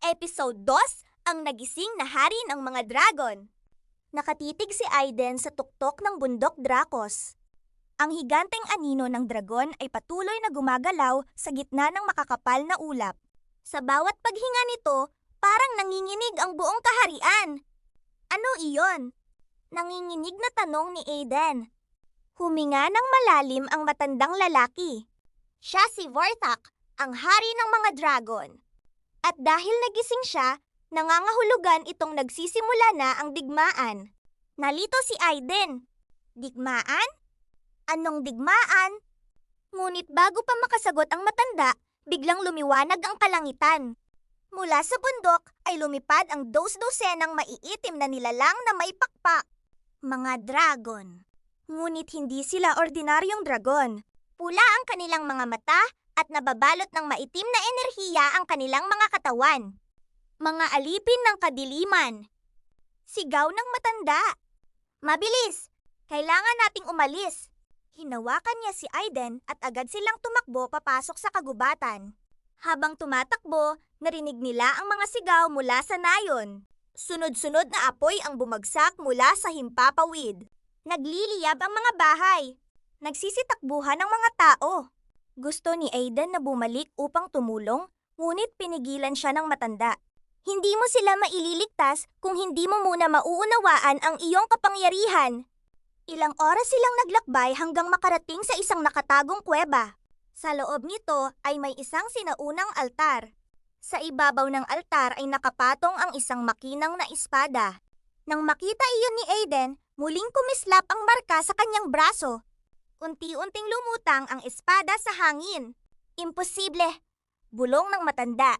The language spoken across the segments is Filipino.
Episode 2, ang nagising na hari ng mga dragon. Nakatitig si Aiden sa tuktok ng bundok Dracos. Ang higanteng anino ng dragon ay patuloy na gumagalaw sa gitna ng makakapal na ulap. Sa bawat paghinga nito, parang nanginginig ang buong kaharian. Ano iyon? Nanginginig na tanong ni Aiden. Huminga ng malalim ang matandang lalaki. Siya si Vorthak, ang hari ng mga dragon. At dahil nagising siya, nangangahulugan itong nagsisimula na ang digmaan. Nalito si Aiden. Digmaan? Anong digmaan? Ngunit bago pa makasagot ang matanda, biglang lumiwanag ang kalangitan. Mula sa bundok ay lumipad ang dos-dosenang maiitim na nilalang na may pakpak. Mga dragon. Ngunit hindi sila ordinaryong dragon. Pula ang kanilang mga mata at nababalot ng maitim na enerhiya ang kanilang mga katawan. Mga alipin ng kadiliman. Sigaw ng matanda. Mabilis! Kailangan nating umalis. Hinawakan niya si Aiden at agad silang tumakbo papasok sa kagubatan. Habang tumatakbo, narinig nila ang mga sigaw mula sa nayon. Sunod-sunod na apoy ang bumagsak mula sa himpapawid. Nagliliyab ang mga bahay. Nagsisitakbuhan ang mga tao. Gusto ni Aiden na bumalik upang tumulong, ngunit pinigilan siya ng matanda. Hindi mo sila maililigtas kung hindi mo muna mauunawaan ang iyong kapangyarihan. Ilang oras silang naglakbay hanggang makarating sa isang nakatagong kuweba. Sa loob nito ay may isang sinaunang altar. Sa ibabaw ng altar ay nakapatong ang isang makinang na espada. Nang makita iyon ni Aiden, muling kumislap ang marka sa kanyang braso. Unti-unting lumutang ang espada sa hangin. Imposible! Bulong ng matanda.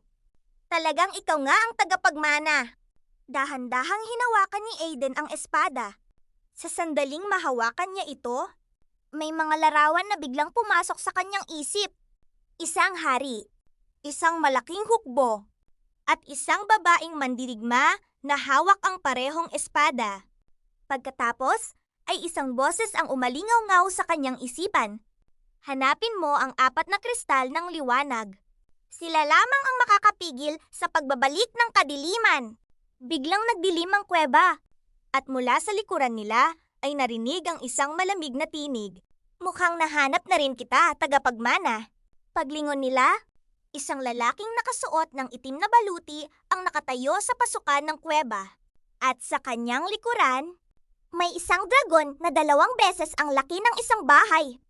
Talagang ikaw nga ang tagapagmana. Dahan-dahang hinawakan ni Aiden ang espada. Sa sandaling mahawakan niya ito, may mga larawan na biglang pumasok sa kanyang isip. Isang hari, isang malaking hukbo, at isang babaeng mandirigma na hawak ang parehong espada. Pagkatapos, ay isang boses ang umalingaw-ngaw sa kanyang isipan. Hanapin mo ang 4 na kristal ng liwanag. Sila lamang ang makakapigil sa pagbabalik ng kadiliman. Biglang nagdilim ang kuweba, at mula sa likuran nila ay narinig ang isang malamig na tinig. Mukhang nahanap na rin kita, tagapagmana. Paglingon nila, isang lalaking nakasuot ng itim na baluti ang nakatayo sa pasukan ng kuweba. At sa kanyang likuran, may isang dragon na 2 beses ang laki ng isang bahay.